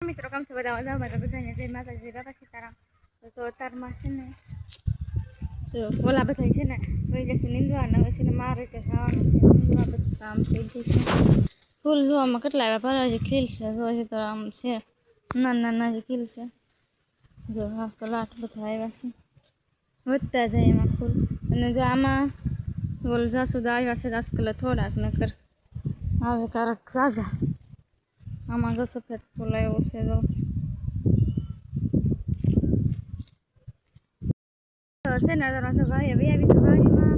મિત્રો કામ છે બધા મજામાં બધાને જય માતાજી બાપા સીતારામ તો અતારમાં છે ને જો ઓલા બધા છે ને વહી જશે નીંદવાના હવે છે ને મારે રીતે ખાવાનું છે નીંદવા બધું કામ થઈ ગયું છે ફૂલ જોવામાં કેટલા આવ્યા ભરા છે ખીલશે જો છે તો આમ છે નાના જે ખીલશે જો આજ તો લાટ બધા આવ્યા છે વધતા જાય એમાં ફૂલ અને જો આમાં ઓલ જાસુદા આવ્યા છે આજકાલ થોડાક નકર આવે કારક સાજા આમાં જો સફેદ ફૂલ આવ્યો છે જો છે ને તો ભાઈ હવે આવી સવારીમાં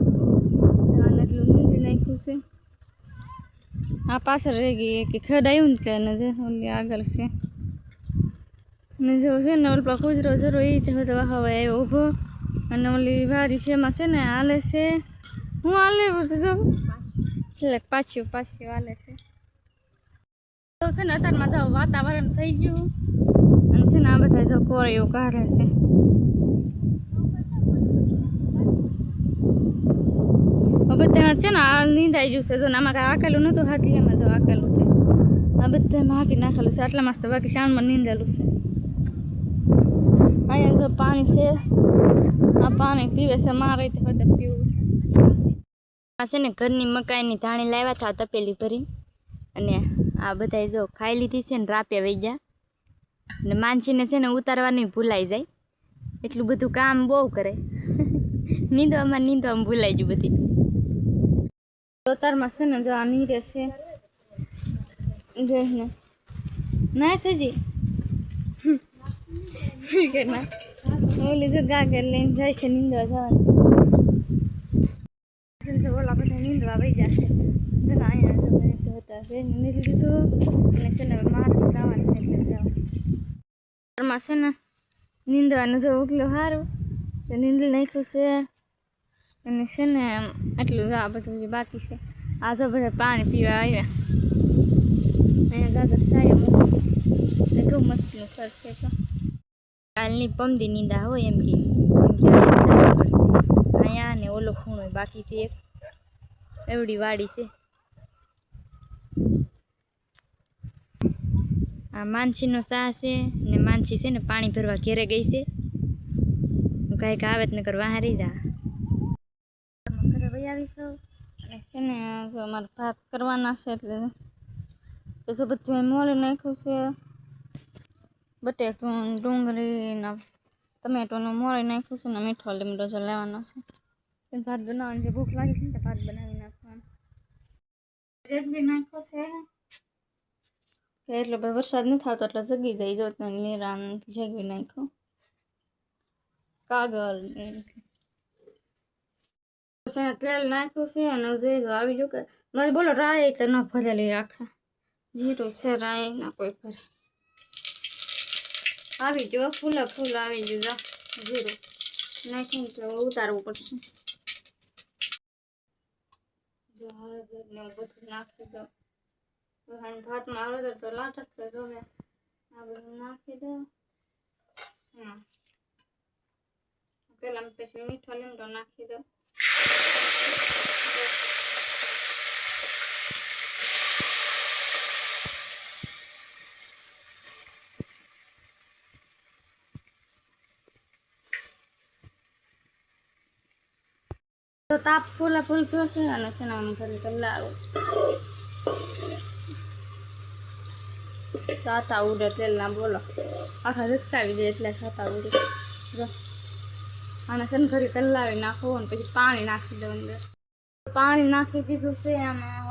જવાનું એટલું નીંદી નાખ્યું છે આ પાછળ રહી ગઈ કે ખેડ આવ્યું ને તેને જે ઓલી આગળ છે ને જો છે ને ઓલ પર કૂતરો જરો એ હવે હવે આવ્યો ઊભો અને ઓલી વારી છે એમાં છે ને હાલે છે હું હાલે જો એટલે પાછું હાલે છે તો છે ને અત્યારમાં જાવ વાતાવરણ થઈ ગયું અને છે ને આ બધા જો કોળીઓ કાઢે છે બધા છે ને આ નીંદાઈ ગયું છે જો આમાં કાંઈ આકેલું નહોતું હાથી એમાં જો આકેલું છે આ બધામાં હાકી નાખેલું છે આટલા મસ્ત બાકી શાનમાં નીંદેલું છે અહીંયા જો પાણી છે આ પાણી પીવે છે મારે તો બધા પીવું છે આ છે ને ઘરની મકાઈની ધાણી લાવ્યા હતા તપેલી ભરીને અને આ બધા જો ખાઈ લીધી છે ને રાપે વહી ગયા ને માનસીને છે ને ઉતારવાની ભૂલાઈ જાય એટલું બધું કામ બહુ કરે નીંદવામાં ભૂલાઈ ગયું બધી ઉતારમાં છે ને જો આ નીરે છે ને ના ખજી કે ના ઓલી જો ગાગર લઈને જાય છે નીંદવા જવાનું ઓલા બધા નીંદવા વહી જશે અહીંયા નીંદી લીધું અને છે ને મારે જવાનું છે એટલે જવાનું છે ને નીંદવાનું જો ઉકલો સારું તો નીંદી નાખ્યું છે અને છે ને આટલું આ બધું બાકી છે આ જો બધા પાણી પીવા આવ્યા અહીંયા ગાગર સાયા મૂકી કેવું મસ્તીનું ફર છે તો કાલની પમદી નીંદા હોય એમ કે અહીંયા ને ઓલો ખૂણો બાકી છે એક એવડી વાડી છે આ માનસીનો સા છે ને માનસી છે ને પાણી ભરવા ઘેરે ગઈ છે કાંઈક આવે જ નકર વાહ રહી જા ઘરે વહી આવીશું અને છે ને જો અમારે ભાત કરવાના છે એટલે તો શું બધું મોલી નાખ્યું છે બટેકું ડુંગળીના ટમેટોનું મોળી નાખ્યું છે ને મીઠો લીમડો જો લેવાનો છે ભાત બનાવવાની જે ભૂખ લાગી છે ને તો ભાત બનાવી નાખવાનું રેડવી નાખ્યો છે કે એટલો ભાઈ વરસાદ નથી આવતો એટલે જગી જાય જો નિરાન જગી નાખ્યો કાગળ તેલ નાખ્યું છે અને જોઈ આવી ગયું કે મારે બોલો રાય તો ન ભરેલી રાખે જીરું છે રાય ના કોઈ ભરે આવી ગયો ફૂલ આવી ગયું જીરું નાખીને તો ઉતારવું પડશે જો હળદર ને બધું નાખી દો ભાતમાં હળદર તો લાટક તો હવે આ બધું નાખી દો પેલા પછી મીઠો લીમડો નાખી દો તો તાપ ફૂલ જોશે અને છે ને આમ ફરી કલાક સાતા ઉડે તેલના બોલો આખા રસ્તાવી દે એટલે સાતા ઉડે જો અને છે ને ફરી કલાવી નાખો ને પછી પાણી નાખી દો અંદર પાણી નાખી દીધું છે આમાં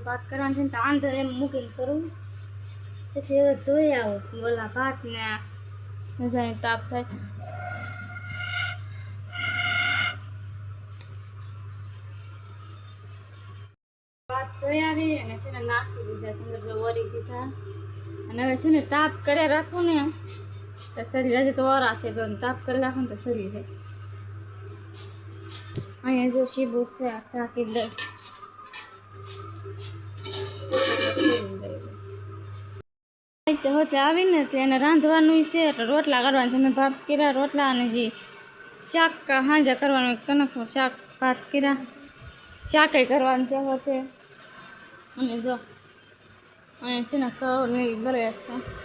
ભાત કરવાની છે ને તો આંધર એમ મૂકીને કરું પછી હવે ધોઈ આવું બોલા ભાતને મજાની તાપ થાય ભાત ધોઈ આવી અને છે ને નાખી દીધા સુંદર જો વરી દીધા અને હવે છે ને તાપ કરે રાખું ને તો સરી જાય તો ઓરા છે તો તાપ કરી રાખું ને તો સરી જાય અહીંયા જો શીબુ છે ઢાંકી દે હોતે આવીને તો એને રાંધવાનું છે એટલે રોટલા કરવાના છે મેં ભાત કર્યા રોટલા અને જે શાક હાંજા કરવાનું કનકનું શાક ભાત કર્યા શાક કરવાનું છે હોતે અને જો અહીંયા છે ને કવરની ડ્રેસ છે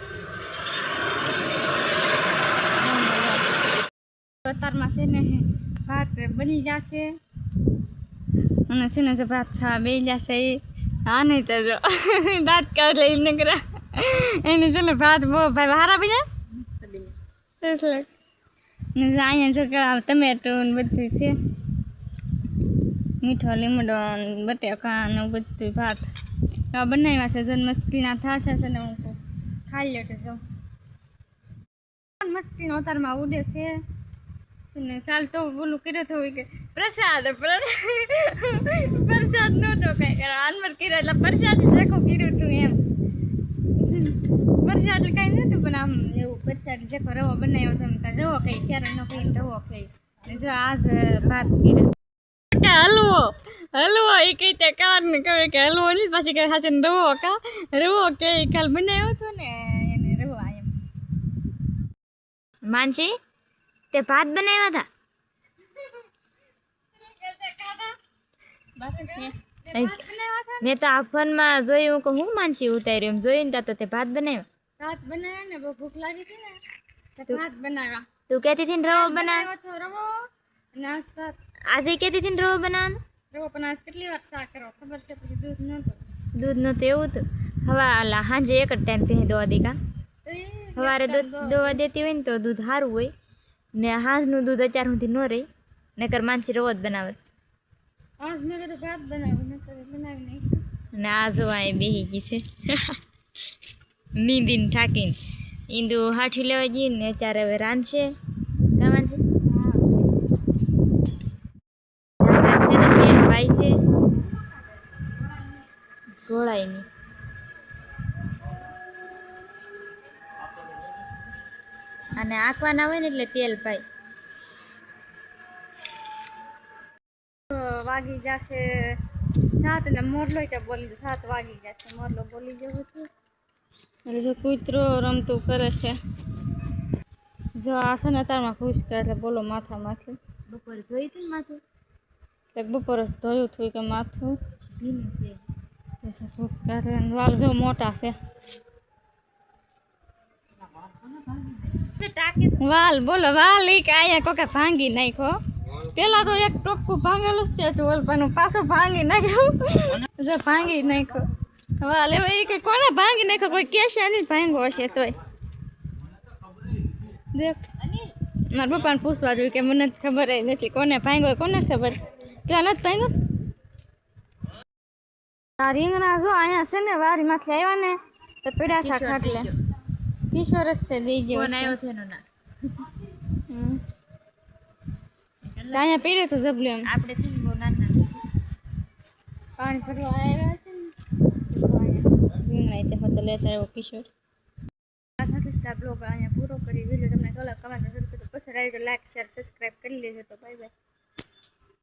અત્યારમાં છે ને ભાત બની જશે અને છે ને જો ભાત ખાવા બે જશે હા નહીં તો જો દાંત કાઢ લઈને કરા એને છે ને ભાત બહુ ભાઈ હારા બીજા એટલે અહીંયા જો કે ટમેટો ને બધું છે મીઠો લીમડો બટેકા ને બધું ભાત બનાવ્યા છે જન મસ્તીના થશે છે ને હું ખાઈ લે તો જાઉં મસ્તીનો અતારમાં ઉડે છે ને કાલ તો બોલું કર્યો તો કે પ્રસાદ પ્રસાદ નહોતો કંઈ કરે આનવર કર્યો એટલે પ્રસાદ જેખું કર્યું હતું એમ પ્રસાદ કાંઈ નહોતું પણ આમ એવું પ્રસાદ જેખો રવો બનાવ્યો તો રવો ખાઈ ક્યારે ન ખાઈને રવો ખાઈ ને જો આજ ભાત કર્યા હલવો હલવો એ કઈ તે કાર ને કહે કે હલવો નહીં પાછી કહે સાચે રવો કે કાલ બનાવ્યો હતો ને એને રવો એમ માનસી તે ભાત બનાવ્યા હતા મેં તો આ ફોનમાં જોયું કે હું માનસી ઉતાર્યું એમ જોયું ને તો તે ભાત બનાવ્યા ને બહુ ભૂખ લાગી હતી ને તો ભાત બનાવ્યા તું કહેતી હતી ને રવો બનાવ રવો નાસ્તા આજે કહેતી હતી ને રવો બનાવવાનું રવો પણ આજ કેટલી વાર શાક કરો ખબર છે પછી દૂધ નહોતું એવું હતું હવા સાંજે એક જ ટાઈમ પહે દોવા દે કા સવારે દોવા દેતી હોય ને તો દૂધ સારું હોય ને હાંજનું દૂધ અત્યાર સુધી ન રહી નકર માનસી રવો જ બનાવત આજ મેં બધું ભાત બનાવ્યું બનાવી નહીં ને આ જોવા એ બેસી ગઈ છે નીંદીને થાકીને ઈંદુ હાઠી લેવા જઈએ ને અત્યારે હવે રાંધશે કા માનસી રાંધશે ને તેલ પાય છે ગોળાય નહીં અને આંકવાના હોય ને એટલે તેલ પાય વાગી જશે 7 ને મોરલો ત્યાં બોલી દો 7 વાગી જશે મોરલો બોલી જવું હતું એટલે જો કૂતરો રમતું કરે છે જો આ છે ને તારમાં ખુશ કરે એટલે બોલો માથામાંથી બપોરે ધોઈ હતું ને માથું એક બપોર જ ધોયું હતું કે માથું ભીનું છે ખુશ કરે વાળ જો મોટા છે વાલ બોલો વાલ એ કે અહીંયા કોકે ભાંગી નાખો પેલા તો એક ટોપકું ભાંગેલું જ હતું ઓલપાનું પાછું ભાંગી નાખ્યું જો ભાંગી નાખ્યો વાલ એવા એ કે કોને ભાંગી નાખ્યો કોઈ કેશે નહીં ભાંગો હશે તોય દેખ મારા પપ્પાને પૂછવા જોયું કે મને ખબર નથી કોને ભાંગ્યો કોને ખબર ત્યાં નથી ભાંગ્યો આ રીંગણા જો અહીંયા છે ને વારીમાંથી આવ્યા ને તો પીડા થા ખાટલે કિશોર રસ્તે દઈ ગયો આવ્યો છે એનો ના અહીંયા પીડે તો જબલું એમ આપણે છે ને બહુ નાના પાણી ભરવા આવ્યા છે ને રીંગણા તે હોતે લેતા આવ્યો કિશોર આ સાથે બ્લોગ અહીંયા પૂરો કરી વિડીયો તમને કલર કમેન્ટ જરૂર તો પસંદ આવી તો લાઈક શેર સબસ્ક્રાઈબ કરી લેજો તો બાય બાય